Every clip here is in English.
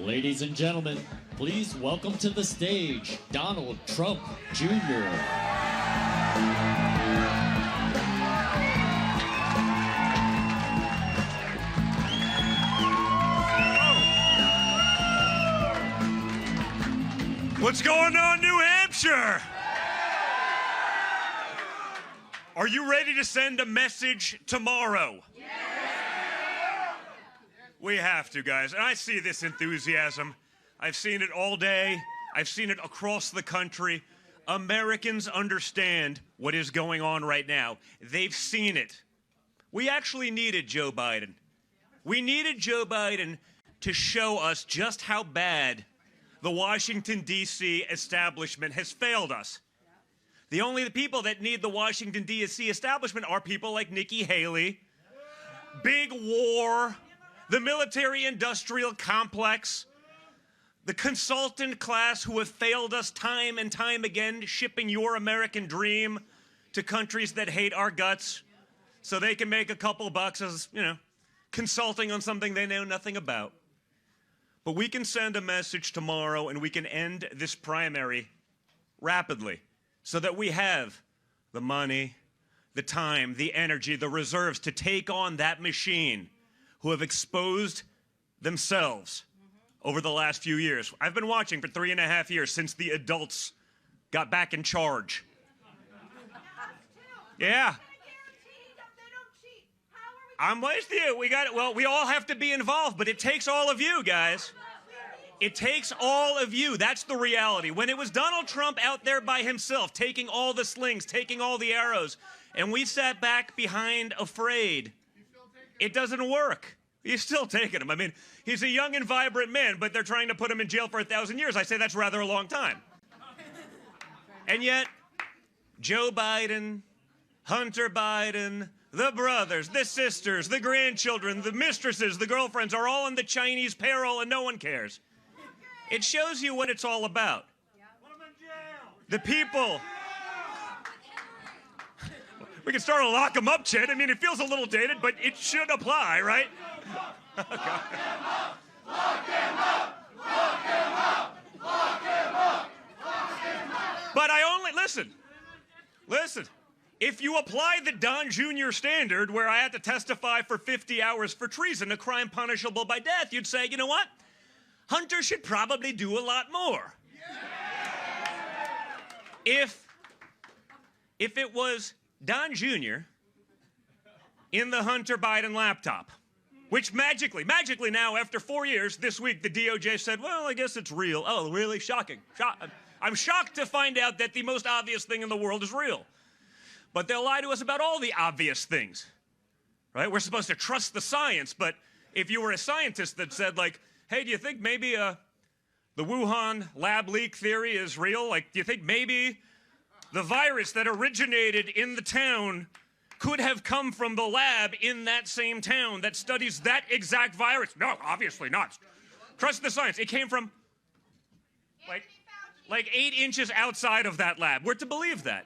Ladies and gentlemen, please welcome to the stage Donald Trump Jr. What's going on, New Hampshire? Are you ready to send a message tomorrow? We have to, guys. And I see this enthusiasm. I've seen it all day. I've seen it across the country. Americans understand what is going on right now. They've seen it. We actually needed Joe Biden. We needed Joe Biden to show us just how bad the Washington, D.C. establishment has failed us. The people that need the Washington, D.C. establishment are people like Nikki Haley, big war, the military-industrial complex, the consultant class who have failed us time and time again, shipping your American dream to countries that hate our guts so they can make a couple bucks as, consulting on something they know nothing about. But we can send a message tomorrow and we can end this primary rapidly so that we have the money, the time, the energy, the reserves to take on that machine who have exposed themselves over the last few years. I've been watching for 3.5 years since the adults got back in charge. Yeah. I'm with you. We all have to be involved, but it takes all of you, guys. It takes all of you. That's the reality. When it was Donald Trump out there by himself, taking all the slings, taking all the arrows, and we sat back behind afraid, it doesn't work. He's still taking them. I mean, he's a young and vibrant man, but they're trying to put him in jail for 1,000 years. I say that's rather a long time. And yet, Joe Biden, Hunter Biden, the brothers, the sisters, the grandchildren, the mistresses, the girlfriends are all on the Chinese payroll and no one cares. It shows you what it's all about. The people. We can start to lock them up, Chet. I mean, it feels a little dated, but it should apply, right? Lock him up! Lock him up! Lock him up! Lock him up! Lock him up! But listen. If you apply the Don Jr. standard, where I had to testify for 50 hours for treason, a crime punishable by death, you'd say, you know what? Hunter should probably do a lot more. If it was Don Jr. in the Hunter Biden laptop, which magically now, after 4 years, this week, the DOJ said, well, I guess it's real. Oh, really? Shocking. I'm shocked to find out that the most obvious thing in the world is real. But they'll lie to us about all the obvious things, right? We're supposed to trust the science, but if you were a scientist that said, like, hey, do you think maybe the Wuhan lab leak theory is real? Like, do you think maybe the virus that originated in the town could have come from the lab in that same town that studies that exact virus? No, obviously not. Trust the science. It came from like 8 inches outside of that lab. We're to believe that.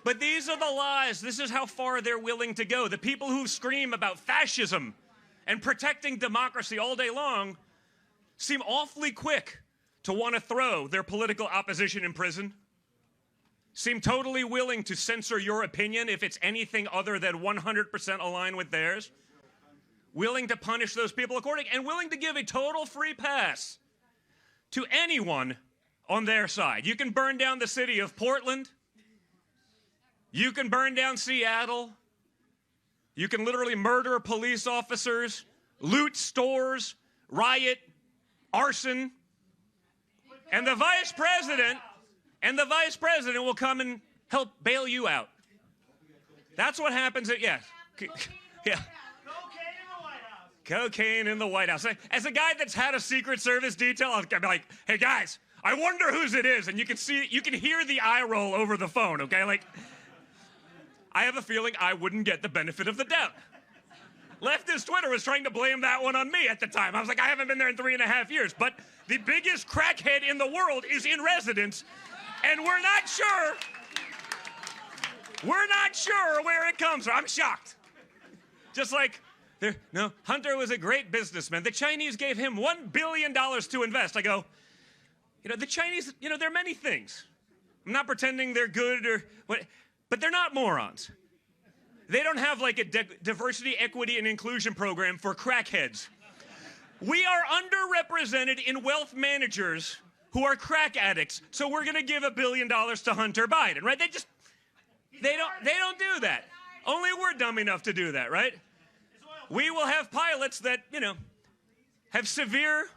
But these are the lies. This is how far they're willing to go. The people who scream about fascism and protecting democracy all day long seem awfully quick to want to throw their political opposition in prison, seem totally willing to censor your opinion if it's anything other than 100% aligned with theirs, willing to punish those people accordingly, and willing to give a total free pass to anyone on their side. You can burn down the city of Portland. You can burn down Seattle. You can literally murder police officers, loot stores, riot, arson. And the vice president will come and help bail you out. That's what happens yeah. Cocaine in the White House. As a guy that's had a Secret Service detail, I'll be like, hey guys, I wonder whose it is. And you can hear the eye roll over the phone, okay? Like, I have a feeling I wouldn't get the benefit of the doubt. Leftist Twitter was trying to blame that one on me at the time. I was like, I haven't been there in 3.5 years. But the biggest crackhead in the world is in residence, and we're not sure where it comes from. I'm shocked. Just like No, Hunter was a great businessman. The Chinese gave him $1 billion to invest. I go, the Chinese, they're many things. I'm not pretending they're good or what, but they're not morons. They don't have like a diversity, equity, and inclusion program for crackheads. We are underrepresented in wealth managers who are crack addicts, so we're going to give $1 billion to Hunter Biden, right? They don't do that. Only we're dumb enough to do that, right? We will have pilots that, have severe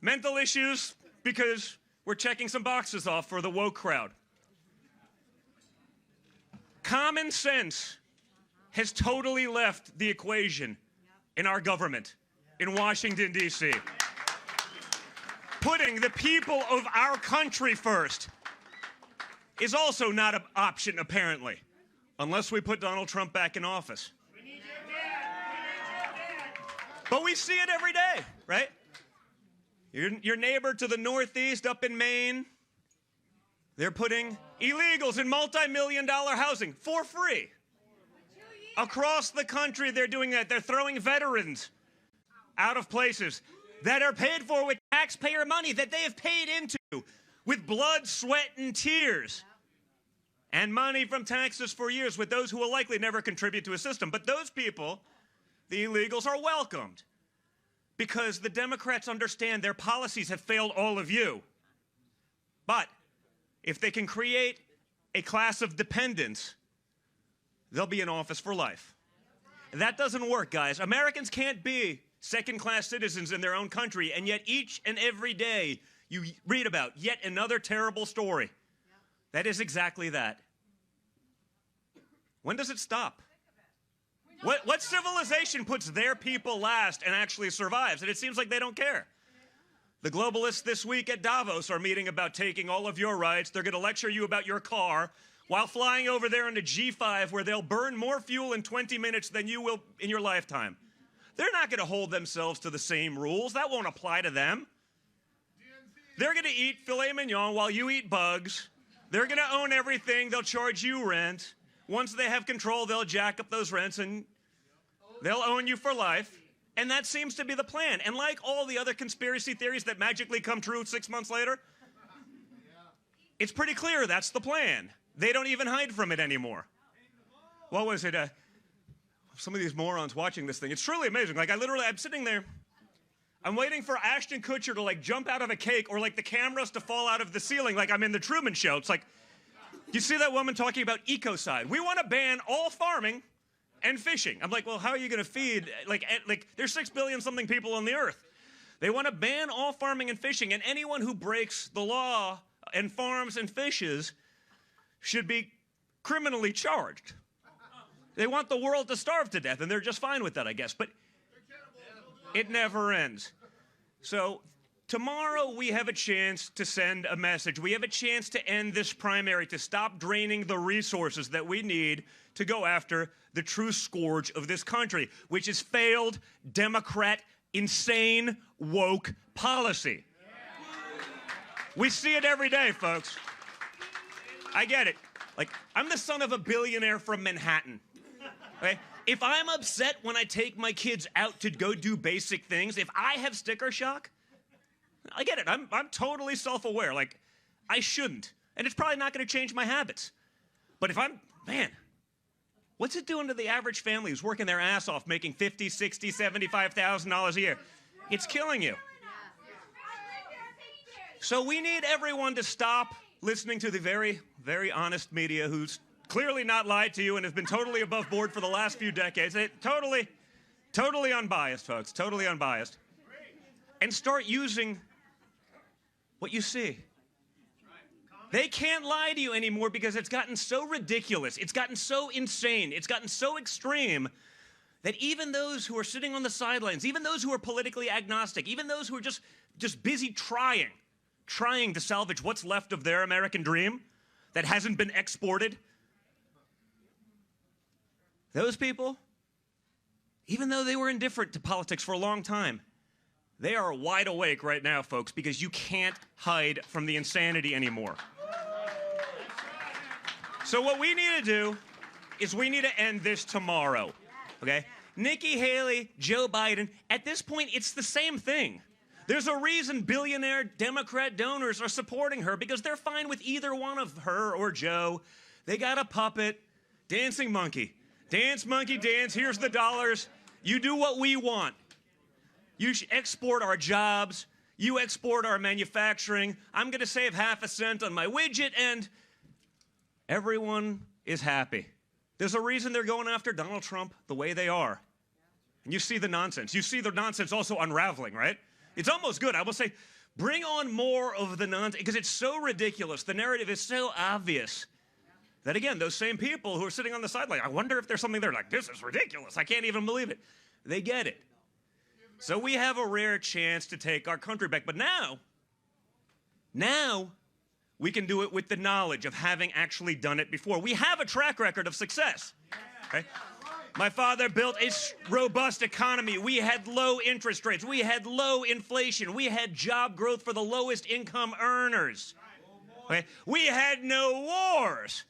mental issues because we're checking some boxes off for the woke crowd. Common sense has totally left the equation in our government in Washington, D.C. Putting the people of our country first is also not an option, apparently, unless we put Donald Trump back in office. But we see it every day, right? Your neighbor to the northeast up in Maine, they're putting illegals in multi-million-dollar housing for free. Across the country, they're doing that. They're throwing veterans out of places that are paid for with taxpayer money that they have paid into with blood, sweat, and tears. And money from taxes for years with those who will likely never contribute to a system. But those people, the illegals, are welcomed because the Democrats understand their policies have failed all of you. But if they can create a class of dependents, they'll be in office for life. That doesn't work, guys. Americans can't be second-class citizens in their own country, and yet each and every day you read about yet another terrible story. That is exactly that. When does it stop? What civilization puts their people last and actually survives? And it seems like they don't care. The globalists this week at Davos are meeting about taking all of your rights. They're going to lecture you about your car while flying over there in a G5 where they'll burn more fuel in 20 minutes than you will in your lifetime. They're not going to hold themselves to the same rules. That won't apply to them. They're going to eat filet mignon while you eat bugs. They're going to own everything. They'll charge you rent. Once they have control, they'll jack up those rents and they'll own you for life. And that seems to be the plan. And like all the other conspiracy theories that magically come true 6 months later, it's pretty clear that's the plan. They don't even hide from it anymore. What was it? Some of these morons watching this thing. It's truly amazing. Like, I'm sitting there. I'm waiting for Ashton Kutcher to, like, jump out of a cake or, like, the cameras to fall out of the ceiling like I'm in the Truman Show. It's like, you see that woman talking about ecocide? We want to ban all farming and fishing. I'm like, well, how are you going to feed? Like, there's 6 billion something people on the earth. They want to ban all farming and fishing, and anyone who breaks the law and farms and fishes should be criminally charged. They want the world to starve to death, and they're just fine with that, I guess. But it never ends. So tomorrow we have a chance to send a message. We have a chance to end this primary, to stop draining the resources that we need to go after the true scourge of this country, which is failed Democrat, insane, woke policy. We see it every day, folks. I get it. Like, I'm the son of a billionaire from Manhattan. Okay? If I'm upset when I take my kids out to go do basic things, if I have sticker shock, I get it. I'm totally self-aware. Like, I shouldn't. And it's probably not going to change my habits. But if man, what's it doing to the average family who's working their ass off making $50,000, $60,000, $75,000 a year? It's killing you. So we need everyone to stop listening to the very, very honest media who's clearly not lied to you and has been totally above board for the last few decades. Totally unbiased, folks. Totally unbiased. And start using what you see. They can't lie to you anymore because it's gotten so ridiculous. It's gotten so insane. It's gotten so extreme that even those who are sitting on the sidelines, even those who are politically agnostic, even those who are just busy trying to salvage what's left of their American dream that hasn't been exported, those people, even though they were indifferent to politics for a long time, they are wide awake right now, folks, because you can't hide from the insanity anymore. So what we need to do is we need to end this tomorrow, okay? Nikki Haley, Joe Biden, at this point, it's the same thing. There's a reason billionaire Democrat donors are supporting her, because they're fine with either one of her or Joe. They got a puppet, dancing monkey. Dance, monkey, dance. Here's the dollars. You do what we want. You export our jobs. You export our manufacturing. I'm going to save half a cent on my widget, and everyone is happy. There's a reason they're going after Donald Trump the way they are. And you see the nonsense. You see the nonsense also unraveling, right? It's almost good. I will say, bring on more of the nonsense, because it's so ridiculous. The narrative is so obvious that, again, those same people who are sitting on the side, like, I wonder if there's something there, like, this is ridiculous. I can't even believe it. They get it. So we have a rare chance to take our country back. But now we can do it with the knowledge of having actually done it before. We have a track record of success. Okay? My father built a robust economy. We had low interest rates. We had low inflation. We had job growth for the lowest income earners. Okay? We had no wars.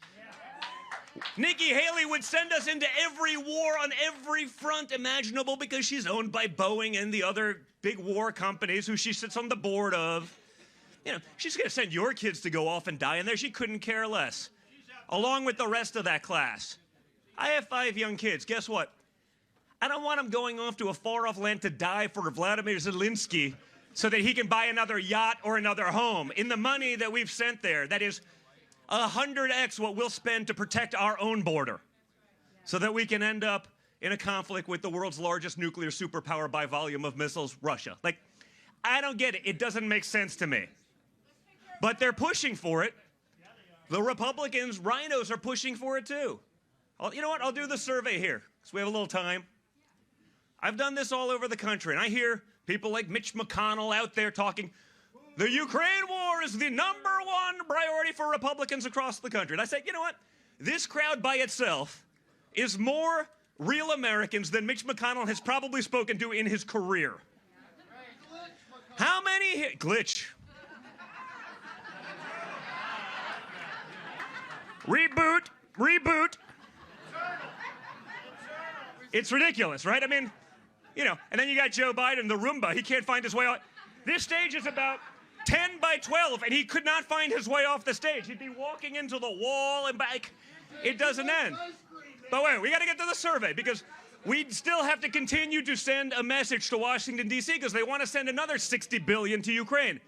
Nikki Haley would send us into every war on every front imaginable because she's owned by Boeing and the other big war companies who she sits on the board of. You know, she's going to send your kids to go off and die in there. She couldn't care less, along with the rest of that class. I have 5 young kids. Guess what? I don't want them going off to a far-off land to die for Vladimir Zelensky so that he can buy another yacht or another home. In the money that we've sent there, that is 100x what we'll spend to protect our own border so that we can end up in a conflict with the world's largest nuclear superpower by volume of missiles, Russia. Like, I don't get it. It doesn't make sense to me. But they're pushing for it. The Republicans, rhinos, are pushing for it too. You know what? I'll do the survey here because we have a little time. I've done this all over the country, and I hear people like Mitch McConnell out there talking, the Ukraine war is the #1 priority for Republicans across the country. And I say, you know what? This crowd by itself is more real Americans than Mitch McConnell has probably spoken to in his career. How many glitch? Reboot. It's ridiculous, right? I mean, you know, and then you got Joe Biden, the Roomba. He can't find his way out. This stage is about 10 by 12, and he could not find his way off the stage. He'd be walking into the wall and back. It doesn't end. But wait, we got to get to the survey, because we still have to continue to send a message to Washington, D.C., because they want to send another $60 billion to Ukraine.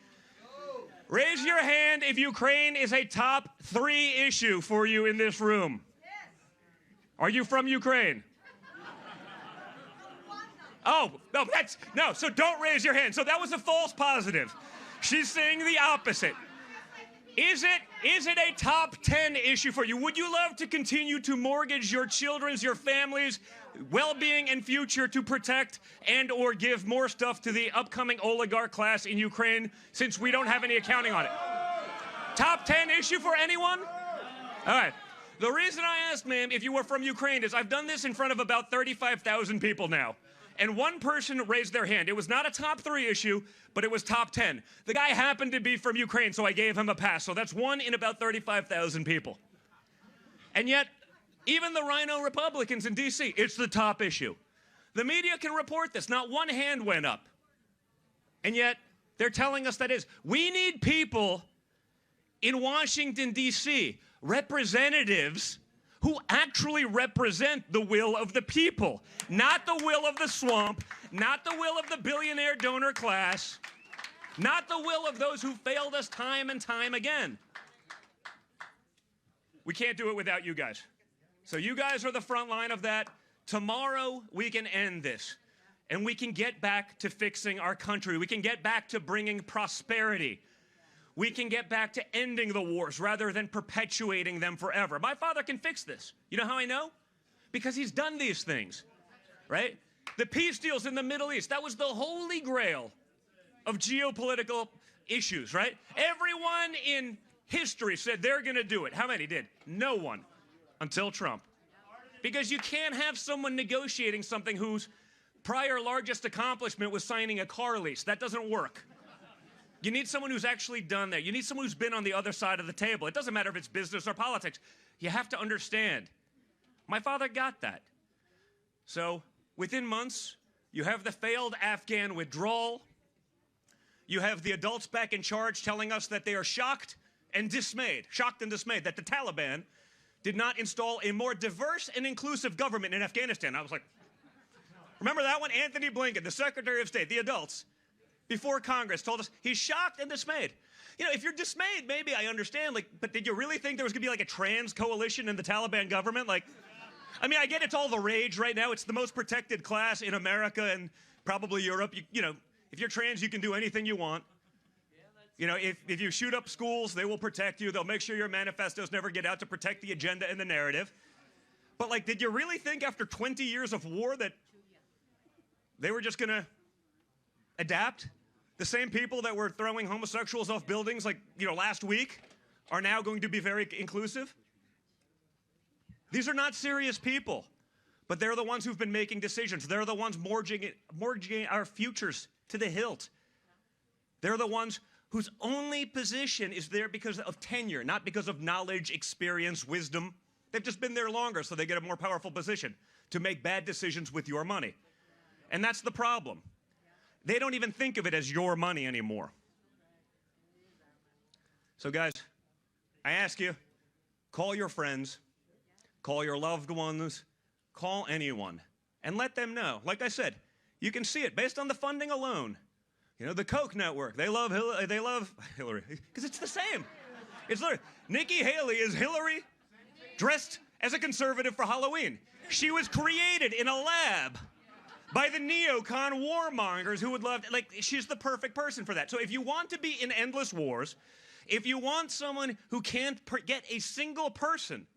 Raise your hand if Ukraine is a top 3 issue for you in this room. Are you from Ukraine? Oh, no, so don't raise your hand. So that was a false positive. She's saying the opposite. Is it a top 10 issue for you? Would you love to continue to mortgage your children's, your family's well-being and future to protect and or give more stuff to the upcoming oligarch class in Ukraine, since we don't have any accounting on it? Top 10 issue for anyone? All right. The reason I asked, ma'am, if you were from Ukraine is I've done this in front of about 35,000 people now. And one person raised their hand. It was not a top 3 issue, but it was top 10. The guy happened to be from Ukraine, so I gave him a pass. So that's 1 in about 35,000 people. And yet, even the rhino Republicans in D.C., it's the top issue. The media can report this. Not one hand went up. And yet, they're telling us that is. We need people in Washington, D.C., representatives who actually represent the will of the people, not the will of the swamp, not the will of the billionaire donor class, not the will of those who failed us time and time again. We can't do it without you guys. So you guys are the front line of that. Tomorrow, we can end this, and we can get back to fixing our country. We can get back to bringing prosperity. We can get back to ending the wars rather than perpetuating them forever. My father can fix this. You know how I know? Because he's done these things, right? The peace deals in the Middle East, that was the holy grail of geopolitical issues, right? Everyone in history said they're going to do it. How many did? No one, until Trump. Because you can't have someone negotiating something whose prior largest accomplishment was signing a car lease. That doesn't work. You need someone who's actually done that. You need someone who's been on the other side of the table. It doesn't matter if it's business or politics. You have to understand. My father got that. So within months, you have the failed Afghan withdrawal. You have the adults back in charge telling us that they are shocked and dismayed that the Taliban did not install a more diverse and inclusive government in Afghanistan. I was like, remember that one? Anthony Blinken, the Secretary of State, the adults, before Congress, told us he's shocked and dismayed. You know, if you're dismayed, maybe I understand, like, but did you really think there was going to be like a trans coalition in the Taliban government? Like, I mean, I get it's all the rage right now. It's the most protected class in America and probably Europe. You know, if you're trans, you can do anything you want. You know, if you shoot up schools, they will protect you. They'll make sure your manifestos never get out to protect the agenda and the narrative. But, like, did you really think after 20 years of war that they were just going to adapt? The same people that were throwing homosexuals off buildings, like, you know, last week are now going to be very inclusive? These are not serious people, but they're the ones who've been making decisions. They're the ones mortgaging our futures to the hilt. They're the ones whose only position is there because of tenure, not because of knowledge, experience, wisdom. They've just been there longer, so they get a more powerful position to make bad decisions with your money. And that's the problem. They don't even think of it as your money anymore. So, guys, I ask you, call your friends, call your loved ones, call anyone, and let them know. Like I said, you can see it based on the funding alone. You know, the Koch network, they love Hillary, because it's the same. It's literally, Nikki Haley is Hillary dressed as a conservative for Halloween. She was created in a lab by the neocon warmongers who would love to, like, she's the perfect person for that. So if you want to be in endless wars, if you want someone who can't get a single person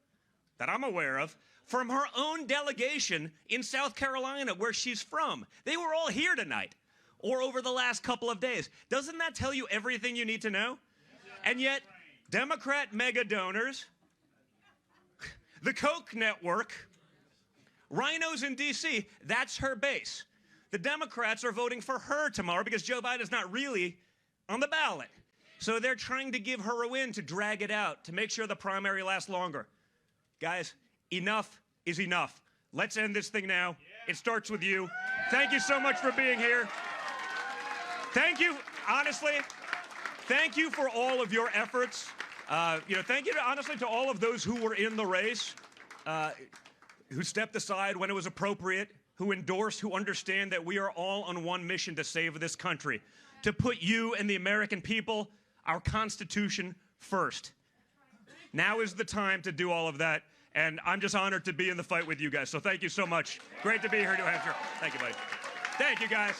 that I'm aware of from her own delegation in South Carolina, where she's from, they were all here tonight or over the last couple of days. Doesn't that tell you everything you need to know? And yet, Democrat mega donors, the Koch network, rhinos in D.C., that's her base. The Democrats are voting for her tomorrow because Joe Biden's not really on the ballot. So they're trying to give her a win to drag it out, to make sure the primary lasts longer. Guys, enough is enough. Let's end this thing now. It starts with you. Thank you so much for being here. Thank you, honestly. Thank you for all of your efforts. Thank you, honestly, to all of those who were in the race, who stepped aside when it was appropriate, who endorsed, who understand that we are all on one mission to save this country, to put you and the American people, our Constitution, first. Now is the time to do all of that, and I'm just honored to be in the fight with you guys. So thank you so much. Great to be here, New Hampshire. Thank you, buddy. Thank you, guys.